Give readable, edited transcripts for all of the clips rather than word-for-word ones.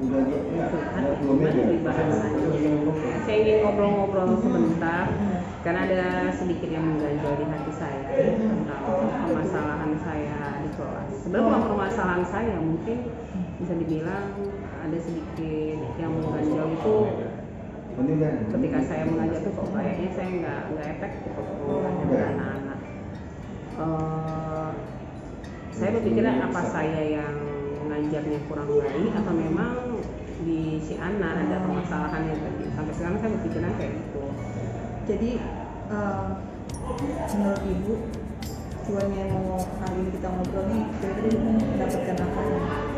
gitu. Gimana nih bahasanya? Saya ingin ngobrol-ngobrol sebentar karena ada sedikit yang mengganjal di hati saya tentang permasalahan saya di kelas. Sebenarnya bukan permasalahan saya, mungkin bisa dibilang ada sedikit yang mengganjal itu ketika saya mengajar tuh kok kayaknya saya nggak efektif mengajar anak-anak. Saya berpikirnya apa saya yang ngajarnya kurang baik atau memang di si anak ada permasalahannya tadi. Sampai sekarang saya berpikirnya kayak gitu. Jadi menurut Ibu tujuannya mau kali ini kita ngobrol nih kira-kira Ibu mendapatkan apa?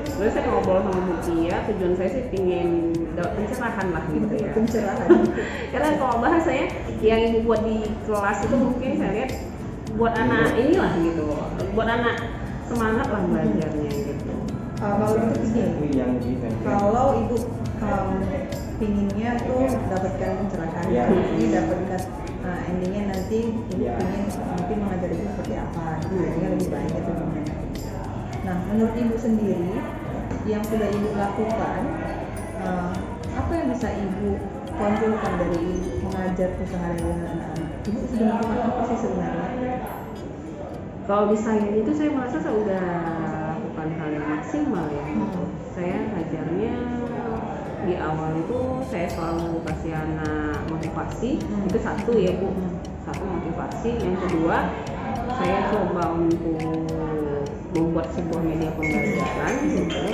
Sebenarnya saya ngobrol sama Bu Tia, tujuan saya sih ingin dapat pencerahan lah gitu ya. Pencerahan. Karena kalau bahasanya yang Ibu buat di kelas itu mungkin saya lihat buat anak inilah gitu, buat anak semangat lah belajarnya gitu. Kalau itu begini, kalau Ibu pinginnya tuh dapatkan pencerahan, ini dapatkan endingnya nanti Ibu ingin mungkin mengajar Ibu seperti apa, ini lebih baik itu gimana. Nah, menurut Ibu sendiri yang sudah Ibu lakukan, apa yang bisa Ibu tonjolkan dari Ibu mengajar keseharian dengan anak-anak? Ibu sudah melakukan apa sih sebenarnya? Kalau di saya itu saya merasa saya udah bukan hal yang maksimal ya. Saya ngajarnya di awal itu saya selalu kasih anak motivasi, itu satu ya Bu, satu motivasi. Yang kedua saya coba untuk membuat sebuah media pembelajaran gitu.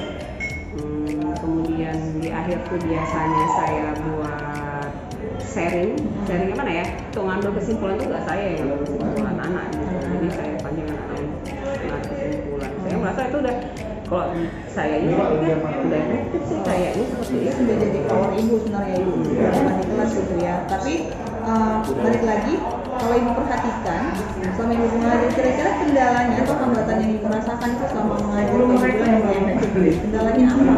Kemudian di akhir tuh biasanya saya buat sharing gimana ya, untuk ngambil kesimpulan itu nggak saya yang ngambil kesimpulan anak gitu. Jadi saya panjang anak ngambil kesimpulan. Saya merasa itu udah, kalau saya ini udah efektif sih kayaknya seperti itu. Sudah jadi power Ibu sebenarnya Ibu di kelas gitu ya. Tapi balik lagi, kalau Ibu perhatikan selama Ibu mengajar, kira-kira kendalanya atau hambatan yang Ibu rasakan itu selama mengajar yang lebih efektif, kendalanya apa?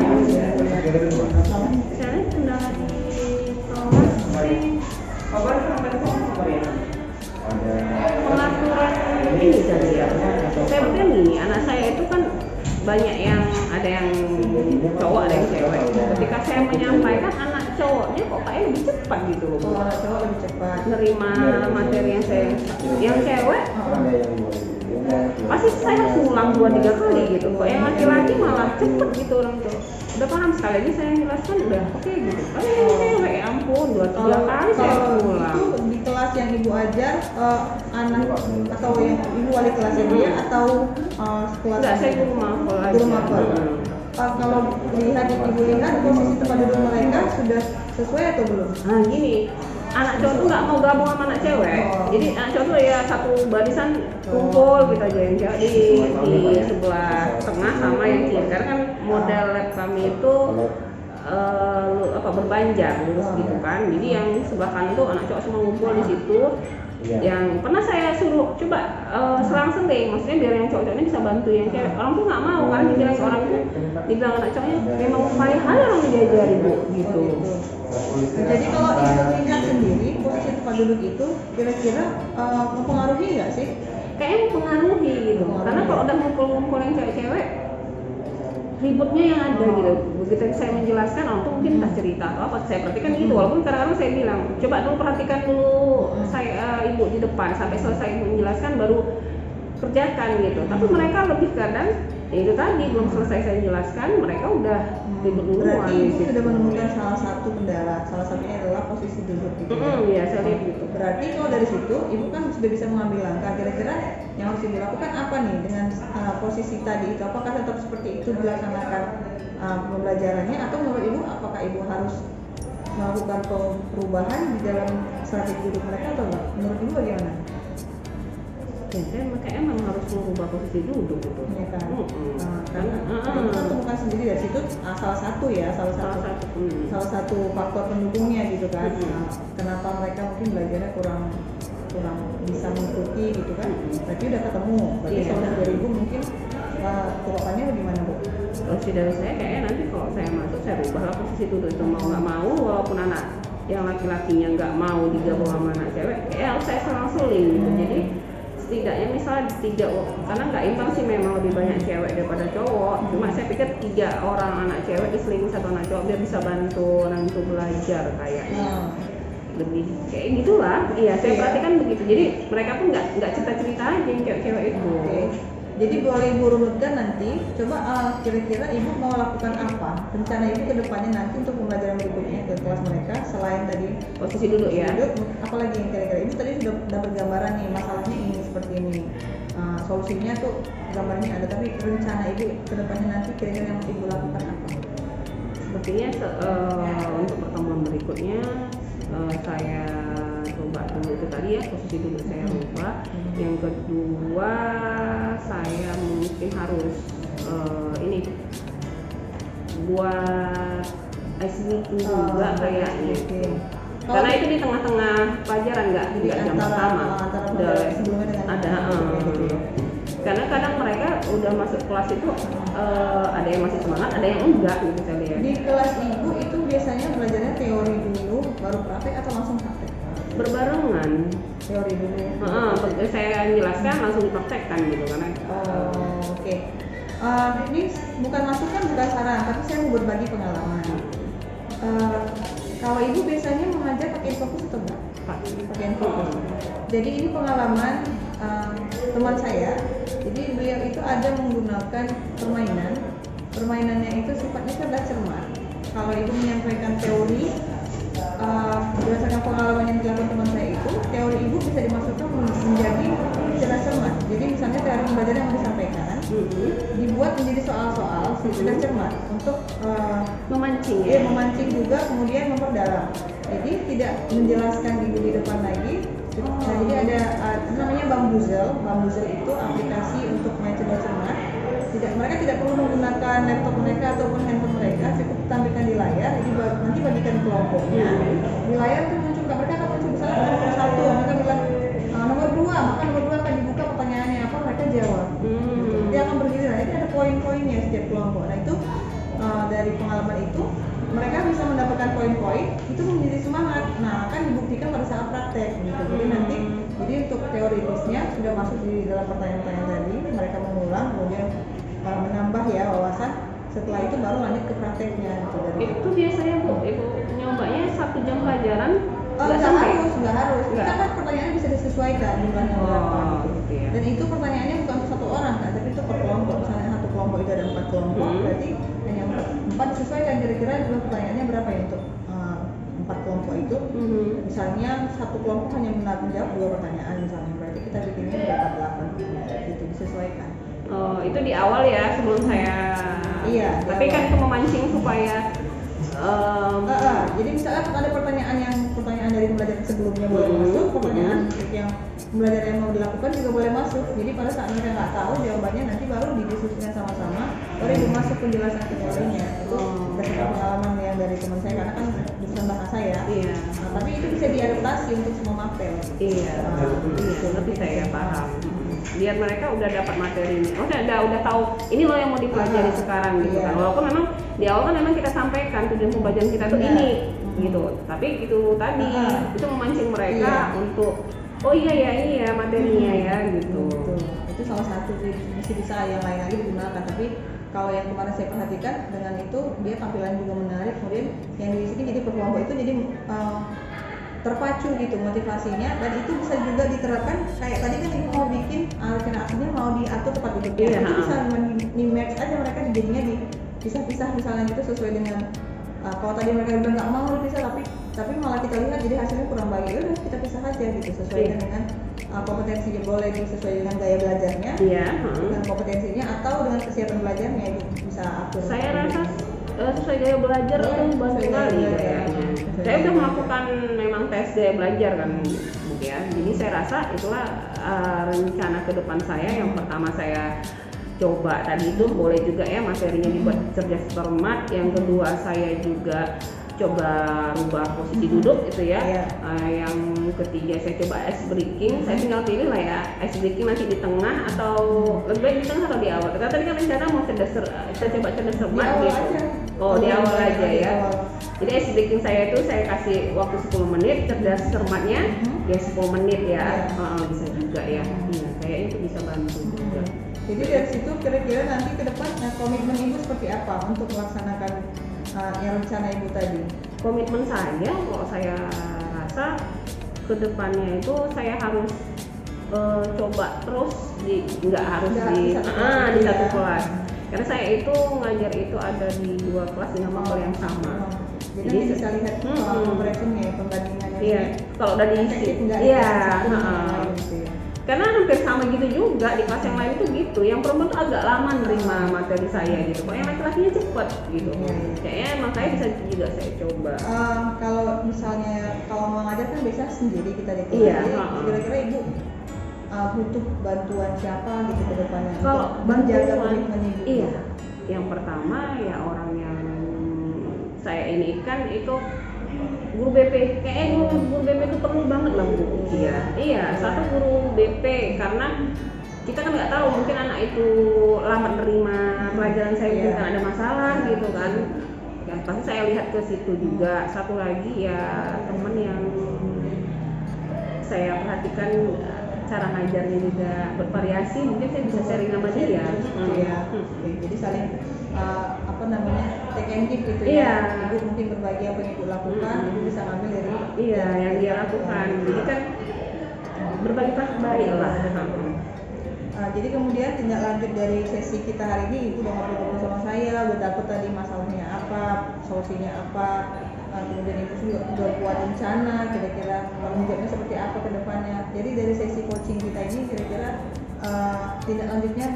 Saya kendala di kelas sih pengaturan ini tadi ya. Saya bilang gini, anak saya itu kan banyak yang ada yang cowok ada yang cewek. Ketika saya menyampaikan, anak cowoknya kok kayaknya lebih cepat gitu loh. Kalau anak cowok lebih cepat nerima materi yang cewek pasti saya harus ngulang 2-3 kali gitu. Kok yang laki-laki malah cepet gitu orang tuh. Udah paham, sekali lagi saya jelaskan udah oke gitu. Kalau yang cewek ya ampun 2-3 kali saya ngulang. Itu di kelas yang Ibu ajar anak atau yang Ibu wali kelasnya dia atau kelas? Enggak, saya guru mapel aja. Guru mapel. Kalau lihat Ibu lihat posisi tempat duduk mereka sudah sesuai atau belum? Nah gini, anak cowok tuh nggak mau gabung sama anak cewek. Jadi anak cowok tuh ya satu barisan kumpul gitu aja, yang cewek di sebelah tengah sama yang kiri. Karena kan model lab kami itu berpanjang lurus gitu kan. Jadi yang sebelah kanan itu anak cowok semua ngumpul di situ. Yang pernah saya suruh coba selang-seling, maksudnya biar yang cowok-cowoknya bisa bantu yang cewek. Orang tuh nggak mau, karena dibilang orang tuh dibilang anak cowoknya memang paling hal yang diajari Bu gitu. Jadi kalau Ibu lihat sendiri posisi tempat duduk itu kira-kira mempengaruhi nggak sih? Kayaknya mempengaruhi gitu. Karena kalau udah ngumpul-ngumpul yang cewek-cewek, ributnya yang ada gitu. Begitu saya menjelaskan, orang tuh mungkin entah cerita atau apa, saya perhatikan gitu. Walaupun kadang-kadang saya bilang, coba dulu perhatikan dulu saya Ibu di depan sampai selesai Ibu menjelaskan baru kerjakan gitu. Tapi mereka lebih kadang ya itu tadi belum selesai saya jelaskan, mereka udah ribut duluan. Berarti Ibu sudah menemukan salah satu kendala, salah satunya adalah posisi duduk gitu. Iya, saya lihat gitu. Berarti kalau dari situ Ibu kan sudah bisa mengambil langkah, kira-kira yang harus Ibu lakukan apa nih dengan posisi tadi itu? Apakah tetap seperti itu dilaksanakan pembelajarannya, atau menurut Ibu apakah Ibu harus melakukan perubahan di dalam strategi duduk mereka atau enggak? Menurut Ibu bagaimana? Ya, saya kayaknya memang harus merubah posisi duduk gitu. Ya kan? Karena Ibu kan temukan sendiri dari situ salah satu faktor pendukungnya gitu kan. Kenapa mereka mungkin belajarnya kurang bisa mengikuti gitu kan? Berarti udah ketemu. Berarti solusi dari Ibu mungkin kedepannya bagaimana Bu? Solusi dari saya kayaknya nanti kalau saya masuk saya rubahlah posisi duduk itu, mau nggak mau, walaupun anak yang laki-lakinya nggak mau digabung sama anak cewek, kayak harus saya selang-seling gitu. Jadi setidaknya misalnya karena nggak imbang sih, memang lebih banyak cewek daripada cowok. Cuma saya pikir 3 orang anak cewek diselingi 1 anak cowok biar bisa bantu orang itu belajar kayaknya. Lebih kayak gitulah. Iya, saya perhatikan begitu. Jadi mereka pun nggak cerita aja yang cewek-cewek itu. Jadi boleh Ibu runutkan nanti, coba kira-kira Ibu mau lakukan apa? Rencana Ibu ke depannya nanti untuk pembelajaran berikutnya ke kelas mereka, selain tadi Posisi duduk ya. Apalagi yang kira-kira Ibu tadi sudah dapat gambaran nih, masalahnya ini seperti ini, solusinya tuh gambarnya ada, tapi rencana Ibu ke depannya nanti kira-kira yang Ibu lakukan apa? Sepertinya untuk pertemuan berikutnya saya coba dulu itu tadi ya, posisi duduk saya rubah. Yang kedua saya mungkin harus ini buat ICT juga kayaknya. Karena itu di tengah-tengah pelajaran, nggak jam pertama. Ada karena kadang mereka udah masuk kelas itu ada yang masih semangat, ada yang enggak gitu saya lihat. Di kelas Ibu itu biasanya belajarnya teori dulu baru praktek atau langsung praktek? Berbarengan. Teori dulu. Saya jelaskan langsung dipraktekkan gitu karena. Oke. Ini bukan masukan, bukan saran, tapi saya mau berbagi pengalaman. Kalau Ibu biasanya mengajar pakai fokus atau enggak? Pakai fokus. Jadi ini pengalaman teman saya. Jadi beliau itu ada menggunakan permainan. Permainannya itu sifatnya cerdas cermat. Kalau Ibu menyampaikan teori, berdasarkan pengalaman yang dilakukan teman saya itu, teori Ibu bisa dimasukkan menjadi cerdas cermat. Jadi misalnya teori pembelajaran yang disampaikan dibuat menjadi soal-soal cerdas cermat untuk memancing ya? Memancing juga, kemudian memperdalam. Jadi tidak menjelaskan Ibu di depan lagi. Jadi ada namanya Bambuzel. Bambuzel itu aplikasi untuk main cerdas cermat. Mereka tidak perlu menggunakan laptop mereka ataupun handphone mereka, cukup tampilkan di layar. Jadi nanti bagikan kelompoknya. Di layar itu muncul, mereka akan muncul misalnya nomor 1, mereka bilang nomor 2, maka nomor 2 akan dibuka pertanyaannya apa, mereka jawab. Dia akan bergiliran. Jadi ada poin-poinnya setiap kelompok. Nah itu dari pengalaman itu mereka bisa mendapatkan poin-poin itu menjadi semangat. Nah akan dibuktikan pada saat praktek gitu. Jadi untuk teoritisnya sudah masuk di dalam pertanyaan-pertanyaan tadi, mereka mengulang kemudian menambah ya wawasan. Setelah itu baru lanjut ke prakteknya gitu. Itu biasanya Bu, Ibu nyobanya 1 jam pelajaran? Nggak harus. Kita kan pertanyaannya bisa disesuaikan jumlahnya berapa gitu. Ya. Dan itu pertanyaannya bukan untuk 1 orang kan, tapi itu per kelompok. Misalnya 1 kelompok itu ada 4 kelompok, berarti hanya 4 disesuaikan kira-kira jumlah pertanyaannya berapa ya untuk 4 kelompok itu. Misalnya 1 kelompok hanya menjawab 2 pertanyaan misalnya, berarti kita bikinnya berapa 8 gitu, disesuaikan. Itu di awal ya sebelum saya. Iya. Tapi kan itu memancing supaya. Jadi misalnya ada pertanyaan dari pembelajaran sebelumnya boleh masuk, pertanyaan yang pembelajaran yang mau dilakukan juga boleh masuk. Jadi pada saat mereka nggak tahu jawabannya nanti baru didiskusikan sama-sama, baru masuk penjelasan teorinya. Itu berdasarkan pengalaman yang dari teman saya karena kan jurusan bahasa ya. Iya. Tapi itu bisa diadaptasi untuk semua mapel. Iya. Lebih saya paham. Biar mereka udah dapat materi ini, udah tahu ini loh yang mau dipelajari sekarang gitu kan. Walaupun memang di awal kan memang kita sampaikan tujuan pembelajaran kita tuh ini gitu, tapi itu tadi itu memancing mereka untuk oh iya ya ini ya materinya ya gitu. Itu salah satu bisa yang lain lagi digunakan. Tapi kalau yang kemarin saya perhatikan dengan itu dia tampilan juga menarik, kemudian yang di sini jadi per kelompok itu jadi terpacu gitu motivasinya, dan itu bisa juga diterapkan kayak tadi kan Ibu mau bikin rencana mau diatur tempat duduknya, itu bisa di-match aja mereka jadinya dipisah-pisah misalnya gitu sesuai dengan kalau tadi mereka bilang nggak mau dipisah tapi malah kita lihat jadi hasilnya kurang baik, udah kita pisah aja gitu sesuaikan dengan kompetensinya, boleh sesuai dengan gaya belajarnya dengan kompetensinya atau dengan kesiapan belajarnya itu bisa atur. Saya rasa sesuai gaya belajar itu bantu sekali kayaknya. Saya udah melakukan memang tes gaya belajar kan Bu ya. Jadi saya rasa itulah rencana ke depan saya. Yang pertama saya coba tadi itu boleh juga ya materinya dibuat cerdas cermat. Yang kedua saya juga coba rubah posisi duduk itu ya. Yang ketiga saya coba ice breaking. Saya tinggal pilih lah ya, ice breaking nanti di tengah atau lebih baik di tengah atau di awal. Karena tadi kan rencana mau kita coba cerdas cermat gitu. Di awal aja ya. Jadi ice breaking saya itu saya kasih waktu 10 menit, cerdas cermatnya ya 10 menit ya. Bisa juga ya. kayaknya itu bisa bantu juga. Jadi dari situ kira-kira nanti ke depan komitmen ibu seperti apa untuk melaksanakan yang rencana ibu tadi? Komitmen saya, kalau saya rasa ke depannya itu saya harus coba terus nggak harus di satu kelas. Karena saya itu ngajar itu ada di 2 kelas dengan mapel yang sama. Jadi bisa lihat progresnya, pembandingannya. Iya, kalau udah diisi. Iya, karena hampir sama gitu juga di kelas yang lain itu gitu. Yang perempuan tuh agak lama nerima materi saya gitu. Kok yang laki-lakinya cepet gitu. Kayaknya emang saya bisa juga saya coba. Kalau misalnya kalau mau ngajar kan biasa sendiri kita di kelas. Iya. Kira-kira ibu butuh bantuan siapa gitu ke depannya? Kalau menjaga bantuan, komitmen ibu. iya. Yang pertama ya orang yang saya ini kan itu guru BP, kayaknya guru BP itu perlu banget lah Bu. Iya, satu guru BP, karena kita kan nggak tahu mungkin anak itu lambat nerima pelajaran saya, mungkin kan ada masalah gitu kan. Dan pasti saya lihat ke situ juga. Satu lagi ya teman yang saya perhatikan cara ngajarnya juga bervariasi, mungkin saya bisa sharing sama dia. Jadi saling take and give gitu ya. Ibu mungkin berbagi apa yang ibu lakukan, ibu bisa ngambil dari yang dia lakukan. Jadi kan berbagi baik lah. Jadi kemudian tindak lanjut dari sesi kita hari ini, ibu udah ngobrol sama saya, udah dapet tadi masalahnya apa, solusinya apa, kemudian ibu juga udah buat rencana kira-kira menjawabnya seperti apa ke depannya. Jadi dari sesi coaching kita ini kira-kira tindak lanjutnya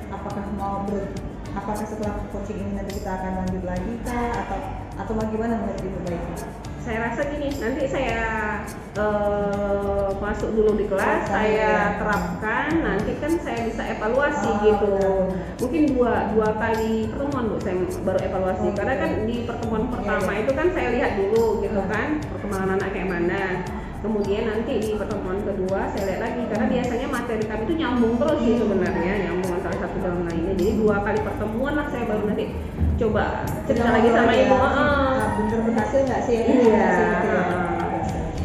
apakah setelah coaching ini nanti kita akan lanjut lagi kah atau bagaimana menurut ibu baiknya? Saya rasa gini, nanti saya masuk dulu di kelas, saya terapkan, nanti kan saya bisa evaluasi gitu. Mungkin dua kali pertemuan Bu, saya baru evaluasi. Karena kan di pertemuan pertama itu kan saya lihat dulu gitu kan, perkembangan anak kayak mana. Kemudian nanti di pertemuan kedua saya lihat lagi, karena biasanya materi kami itu nyambung terus sih sebenarnya, nyambung antara satu dengan lainnya. Jadi 2 kali pertemuan lah saya baru nanti coba cerita lagi sama ibu. Bener berhasil nggak sih?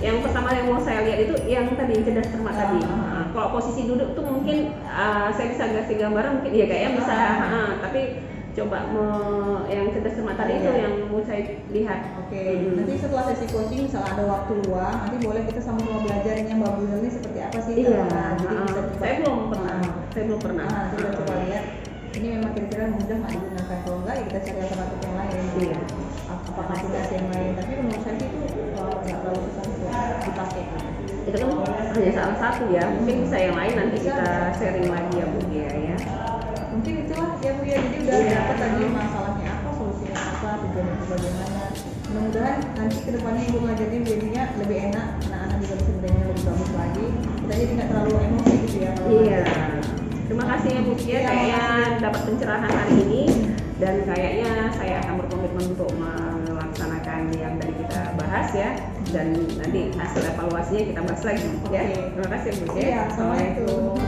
Yang pertama yang mau saya lihat itu yang tadi cerdas cermat tadi. Kalau posisi duduk tuh mungkin saya bisa kasih gambaran, mungkin ya kayaknya bisa, tapi coba yang cerdas cermat tadi itu yang mau saya lihat. Nanti setelah sesi coaching misalnya ada waktu luang, nanti boleh kita sama-sama belajar yang Mbak Bunel ini seperti apa sih? Jadi bisa coba. Saya belum pernah. Kita coba lihat. Ini memang kira-kira mudah nggak digunakan, kalau enggak ya kita cari alternatif yang lain. Apakah aplikasi yang lain? Tapi menurut saya itu nggak terlalu susah untuk dipakai. Itu kan hanya salah satu ya. Mungkin bisa yang lain nanti kita sharing lagi ya Bu ya. Mungkin itulah ya Bu ya. Jadi udah dapat tadi masalahnya apa, solusinya apa, tujuannya itu bagaimana. Mudah-mudahan nanti kedepannya ibu ngajarnya jadinya lebih enak, anak-anak juga bisa mendengarnya lebih bagus lagi. Kita jadi nggak terlalu emosi gitu ya. Iya. Terima kasih ya Bu Cia, kayaknya dapat pencerahan hari ini dan kayaknya saya akan berkomitmen untuk melaksanakan yang tadi kita bahas ya, dan nanti hasil evaluasinya kita bahas lagi ya. Terima kasih Bu Cia. Assalamualaikum.